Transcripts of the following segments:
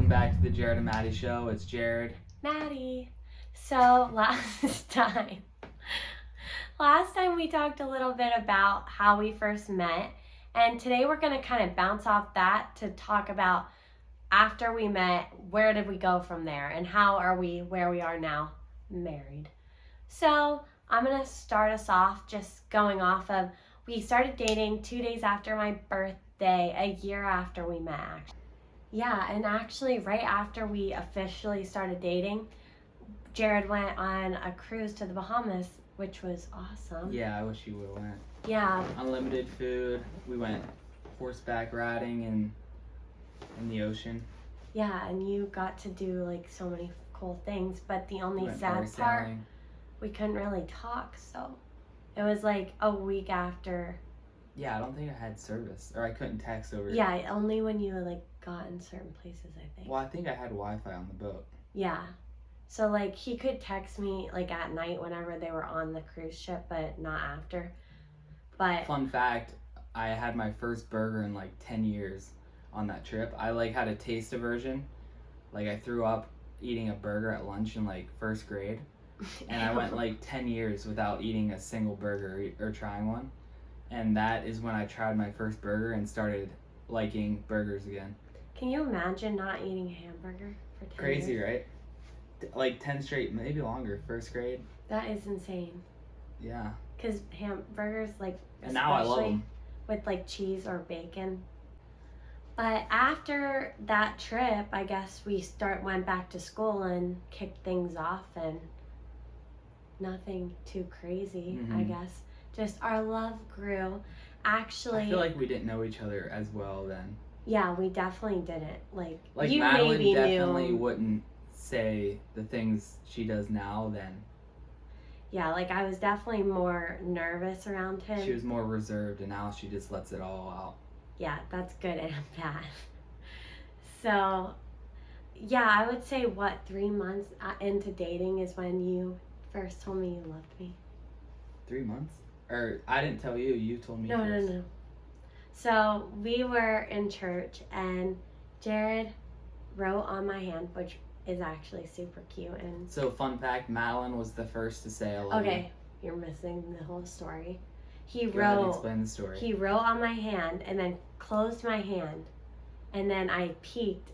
Welcome back to the Jarod&Maddy show. It's Jared. Maddie. So last time we talked a little bit about how we first met, and today we're going to kind of bounce off that to talk about after we met, where did we go from there, and how are we where we are now, married. So I'm going to start us off just going off of, we started dating 2 days after my birthday, a year after we met, actually. Yeah, and actually right after we officially started dating, Jared went on a cruise to the Bahamas, which was awesome. Yeah, I wish you would have went. Yeah. Unlimited food. We went horseback riding in the ocean. Yeah, and you got to do like so many cool things, but the only sad part, sailing. we couldn't really talk, so it was like a week after. Yeah, I don't think I had service, or I couldn't text over. Yeah, only when you like got in certain places, I think. Well, I think I had Wi-Fi on the boat. Yeah. So like he could text me like at night whenever they were on the cruise ship, but not after. But fun fact, I had my first burger in like 10 years on that trip. I like had a taste aversion. Like I threw up eating a burger at lunch in like first grade. And I went like 10 years without eating a single burger or trying one. And that is when I tried my first burger and started liking burgers again. Can you imagine not eating a hamburger for 10 Crazy, years? right? Like 10 straight, maybe longer, first grade. That is insane. Yeah. Because hamburgers, like, and now I love them. With like cheese or bacon. But after that trip, I guess we went back to school and kicked things off, and nothing too crazy, I guess. Just our love grew. Actually, I feel like we didn't know each other as well then. Yeah, we definitely didn't. Like you Madeline maybe definitely knew. Wouldn't say the things she does now then. Yeah, like I was definitely more nervous around him. She was more reserved, and now she just lets it all out. Yeah, that's good and bad. So, yeah, I would say 3 months into dating is when you first told me you loved me. 3 months? Or I didn't tell you, you told me first. No. So we were in church and Jared wrote on my hand, which is actually super cute. And so fun fact, Madeline was the first to say I love you. Okay, you're missing the whole story. Go ahead and explain the story. He wrote on my hand and then closed my hand, and then I peeked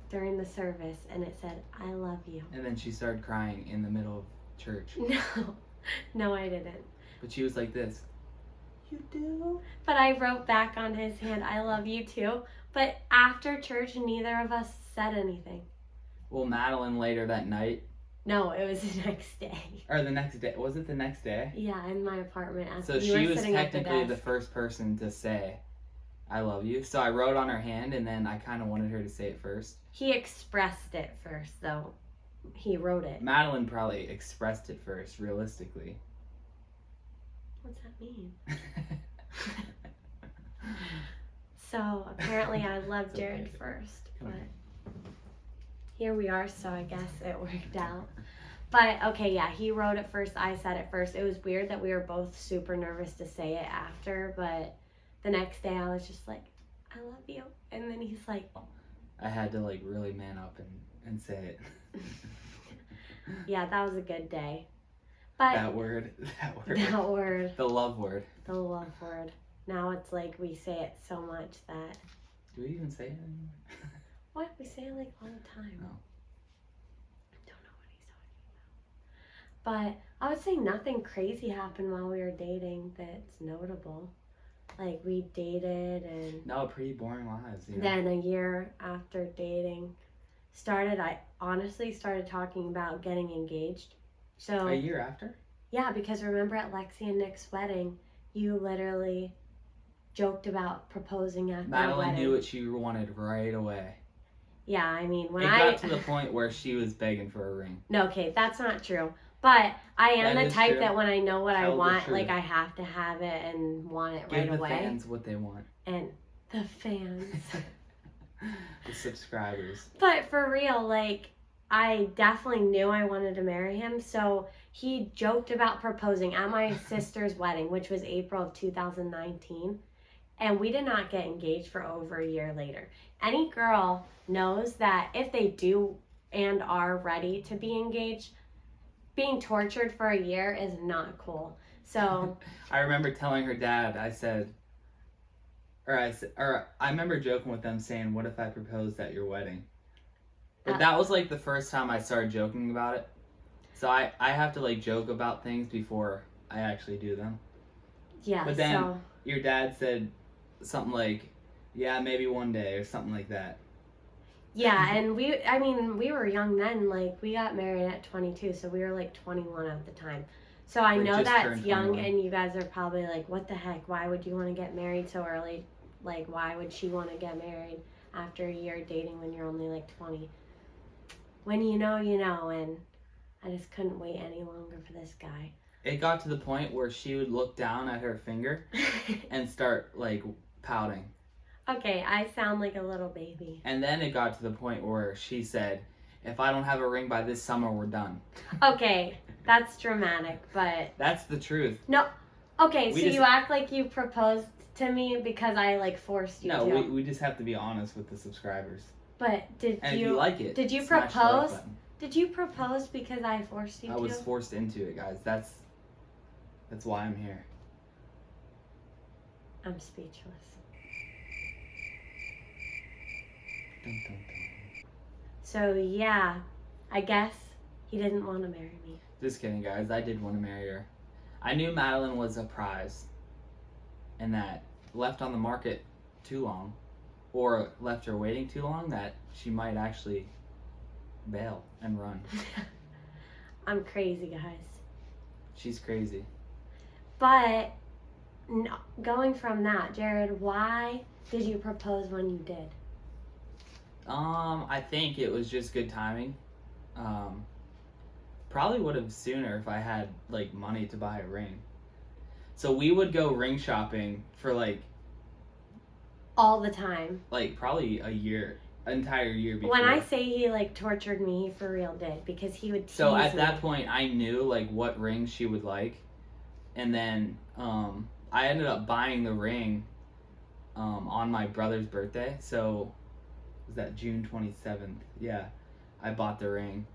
during the service and it said, I love you. And then she started crying in the middle of church. No, I didn't. But she was like this. You do? But I wrote back on his hand, I love you too. But after church, neither of us said anything. Well, Madeline later that night. No, it was the next day. Or the next day. Was it the next day? Yeah, in my apartment. So she was technically the first person to say, I love you. So I wrote on her hand, and then I kind of wanted her to say it first. He expressed it first, though. He wrote it. Madeline probably expressed it first, realistically. What's that mean? So apparently I loved Jared first, but here we are, so I guess it worked out. But okay, yeah, he wrote it first, I said it first. It was weird that we were both super nervous to say it after, but the next day I was just like, I love you. And then he's like, I had to like really man up and say it. Yeah, that was a good day. But That word. The love word. The love word. Now it's like we say it so much that. Do we even say it anymore? What? We say it like all the time. No. I don't know what he's talking about. But I would say nothing crazy happened while we were dating that's notable. Like we dated and. No, pretty boring lives. You know? Then a year after dating I honestly started talking about getting engaged. So a year after? Yeah, because remember at Lexi and Nick's wedding, you literally joked about proposing at their wedding. Madeline knew what she wanted right away. Yeah, I mean, it got to the point where she was begging for a ring. No, okay, that's not true. But I am the type that when I know what I want, like I have to have it and want it right away. Give the fans what they want. And the fans. The subscribers. But for real, like, I definitely knew I wanted to marry him, so he joked about proposing at my sister's wedding, which was April of 2019. and we did not get engaged for over a year later. Any girl knows that if they do and are ready to be engaged, being tortured for a year is not cool. So I remember telling her dad, I said, I remember joking with them saying, "What if I proposed at your wedding?" But that was like the first time I started joking about it. So I have to like joke about things before I actually do them. yeah. But then So your dad said something like, "Yeah, maybe one day," or something like that. yeah, and we were young then. Like we got married at 22, so we were like 21 at the time. So I We know just that's turned young, 21. and you guys are probably like, "What the heck? Why would you want to get married so early? Like, why would she want to get married after a year dating when you're only like 20?" When you know, you know, and I just couldn't wait any longer for this guy. It got to the point where she would look down at her finger and start like pouting. Okay, I sound like a little baby. And then it got to the point where she said, "If I don't have a ring by this summer, we're done." Okay, that's dramatic, but That's the truth. no. Okay, We so just- you act like you proposed to me because I like forced you No, to. we just have to be honest with the subscribers. But And if you like it, did you smash the like propose? button. Did you propose because I forced you I to? was forced into it, guys. That's why I'm here. I'm speechless. Dun, dun, dun. So yeah, I guess he didn't want to marry me. Just kidding, guys. I did want to marry her. I knew Madeline was a prize, and that left on the market too long, or left her waiting too long, that she might actually bail and run. I'm crazy, guys. She's crazy. But no, going from that, Jared, why did you propose when you did? I think it was just good timing. Probably would have sooner if I had like money to buy a ring. So we would go ring shopping for like All the time. probably entire year before. When I say he like tortured me, he for real did, because he would tease So at me. that point, I knew like what ring she would like, and then I ended up buying the ring on my brother's birthday. So was that June 27th? Yeah, I bought the ring,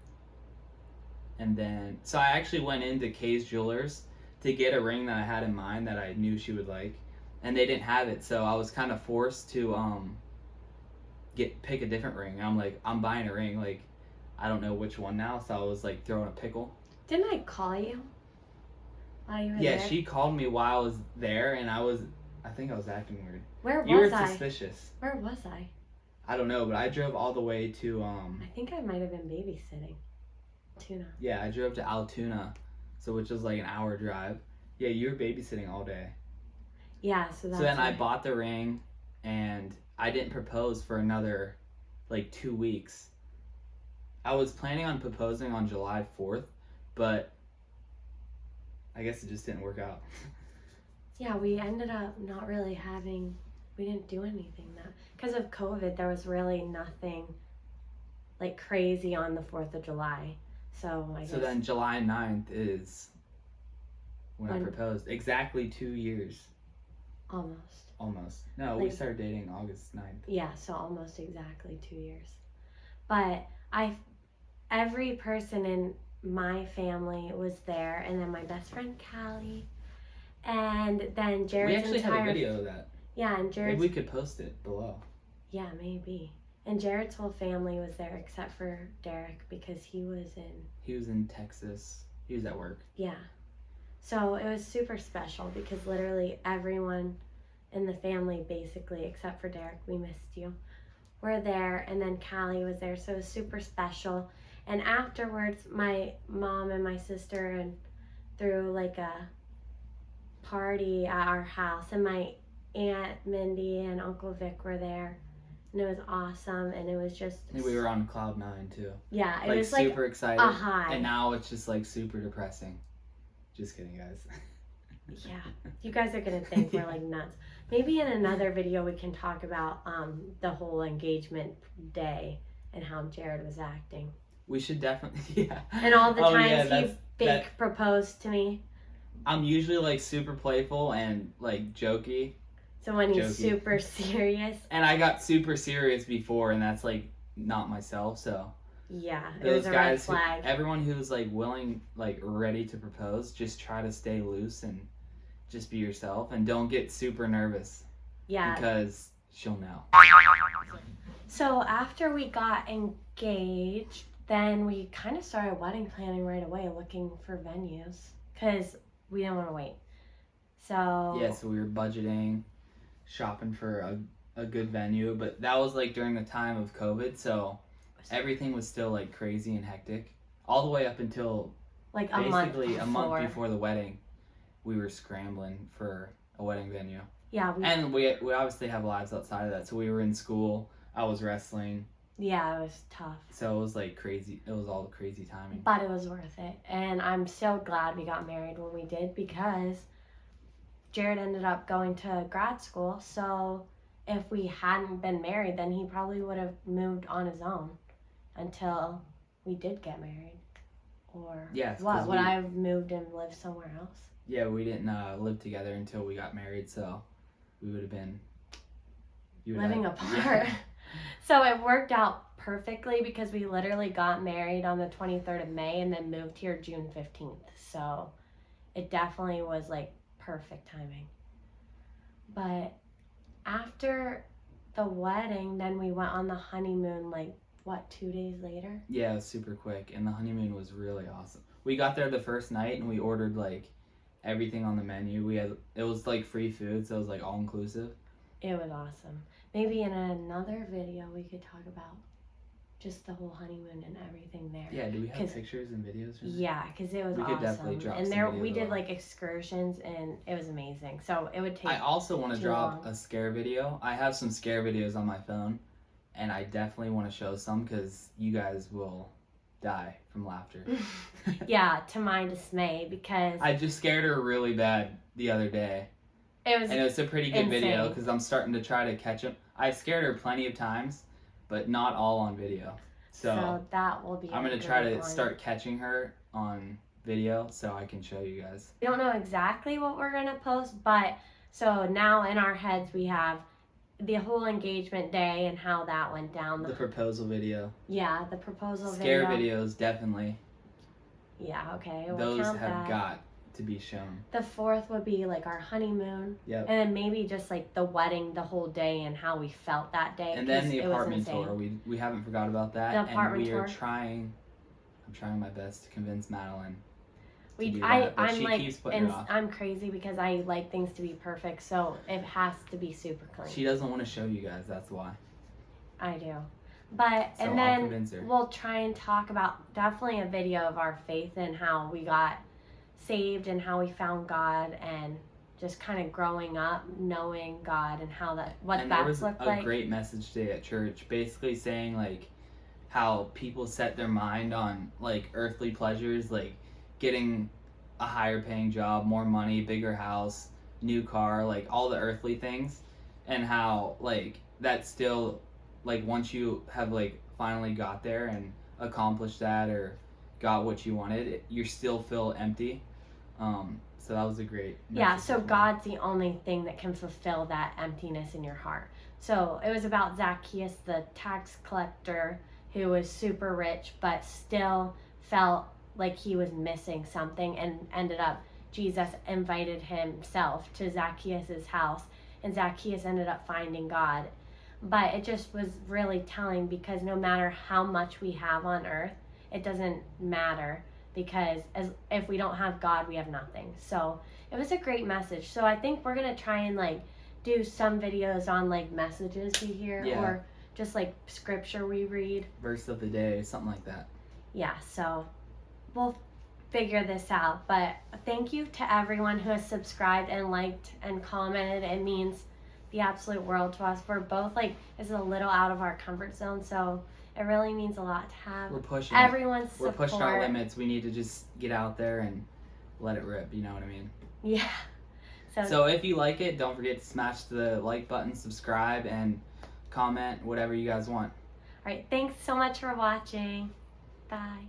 and then so I actually went into Kay's Jewelers to get a ring that I had in mind that I knew she would like, and they didn't have it. So I was kind of forced to pick a different ring. I'm like, I'm buying a ring, like I don't know which one now, so I was like throwing a pickle. Didn't I call you while you were Yeah, there? she called me while I was there, and I think I was acting weird. Where You were was I? suspicious. Where was I? I don't know, but I drove all the way to I think I might have been babysitting. Tuna. yeah, I drove to Altoona, so which was like an hour drive. Yeah, you were babysitting all day. Yeah, so that's So then I why. bought the ring, and I didn't propose for another like 2 weeks. I was planning on proposing on July 4th, but I guess it just didn't work out. Yeah, we ended up not really having. We didn't do anything that because of COVID. There was really nothing like crazy on the 4th of July. So I guess. So then July 9th is when I When- proposed. Exactly 2 years. Almost. No, we Like- started dating August 9th. Yeah, so almost exactly 2 years. But every person in my family was there, and then my best friend Callie, and then Jared's We actually entire. have a video of that. Yeah, and Maybe Jared's. we could post it below. Yeah, maybe. And Jared's whole family was there except for Derek because he was in Texas. He was at work. Yeah. So it was super special because literally everyone in the family, basically, except for Derek, we missed you, were there. And then Callie was there. So it was super special. And afterwards, my mom and my sister and threw like a party at our house. And my Aunt Mindy and Uncle Vic were there. And it was awesome. And it was just... And we were on cloud 9 too. Yeah, it Like was like super excited. a high. And now it's just like super depressing. Just kidding, guys. Yeah, you guys are gonna think we're like nuts. Maybe in another video we can talk about the whole engagement day and how Jared was acting We should definitely, yeah. and all the Oh, times yeah, he that's- fake proposed to me. I'm usually like super playful and like jokey. So when he's jokey. super serious. And I got super serious before, and that's like not myself. So Yeah, it those was a red guys, flag. everyone who's like willing, like ready to propose, just try to stay loose and just be yourself, and don't get super nervous. Yeah. Because she'll know. So after we got engaged, then we kind of started wedding planning right away, looking for venues because we didn't want to wait. So Yeah, so we were budgeting, shopping for a good venue, but that was like during the time of COVID, so everything was still like crazy and hectic. All the way up until like basically a month before the wedding, we were scrambling for a wedding venue. Yeah, and we obviously have lives outside of that, so we were in school. I was wrestling. Yeah, it was tough. So it was like crazy. It was all crazy timing. But it was worth it, and I'm so glad we got married when we did because Jared ended up going to grad school. So if we hadn't been married, then he probably would have moved on his own until we did get married. Or yes, what? Would I have moved and lived somewhere else? Yeah, we didn't live together until we got married, so we would have been living apart. Yeah. So it worked out perfectly because we literally got married on the 23rd of May and then moved here June 15th. So it definitely was like perfect timing. But after the wedding, then we went on the honeymoon like, 2 days later? Yeah, it was super quick, and the honeymoon was really awesome. We got there the first night and we ordered like everything on the menu. It was like free food, so it was like all inclusive. It was awesome. Maybe in another video we could talk about just the whole honeymoon and everything there. Yeah, do we have pictures and videos? Yeah, because it was awesome. We could definitely drop and some there videos we did like excursions and it was amazing. So it would take. I also want to drop a scare video. I have some scare videos on my phone, and I definitely want to show some because you guys will die from laughter. Yeah, to my dismay, because I just scared her really bad the other day. And it's a pretty good video because I'm starting to try to catch him. I've scared her plenty of times, but not all on video. So that will be. I'm gonna try to start catching her on video so I can show you guys. We don't know exactly what we're gonna post, but so now in our heads we have the whole engagement day and how that went down. The proposal video. Yeah, the proposal scare video. Videos, definitely. Yeah, okay. Those have got to be shown. The 4th would be like our honeymoon. Yep. And then maybe just like the wedding the whole day and how we felt that day. And then the apartment tour. We haven't forgot about that. The apartment tour. I'm trying my best to convince Madeline. I'm crazy because I like things to be perfect, so it has to be super clean. She doesn't want to show you guys, that's why. I do. But so and then we'll try and talk about definitely a video of our faith and how we got saved and how we found God and just kind of growing up knowing God and how that's looked like. And there was a great message today at church, basically saying like how people set their mind on like earthly pleasures, like getting a higher paying job, more money, bigger house, new car, like all the earthly things, and how like that's still like once you have like finally got there and accomplished that or got what you wanted, you still feel empty. So that was a great message. Yeah, so God's the only thing that can fulfill that emptiness in your heart. So it was about Zacchaeus, the tax collector who was super rich but still felt like he was missing something, and ended up Jesus invited himself to Zacchaeus' house, and Zacchaeus ended up finding God. But it just was really telling because no matter how much we have on earth, it doesn't matter because if we don't have God, we have nothing. So it was a great message. So I think we're going to try and like do some videos on like messages we hear or just like scripture we read. Verse of the day, something like that. Yeah, so we'll figure this out. But thank you to everyone who has subscribed and liked and commented. It means the absolute world to us. We're both like, this is a little out of our comfort zone, so it really means a lot to have everyone's support. We're pushing our limits. We need to just get out there and let it rip, you know what I mean? Yeah. So if you like it, don't forget to smash the like button, subscribe, and comment whatever you guys want. All right, thanks so much for watching. Bye.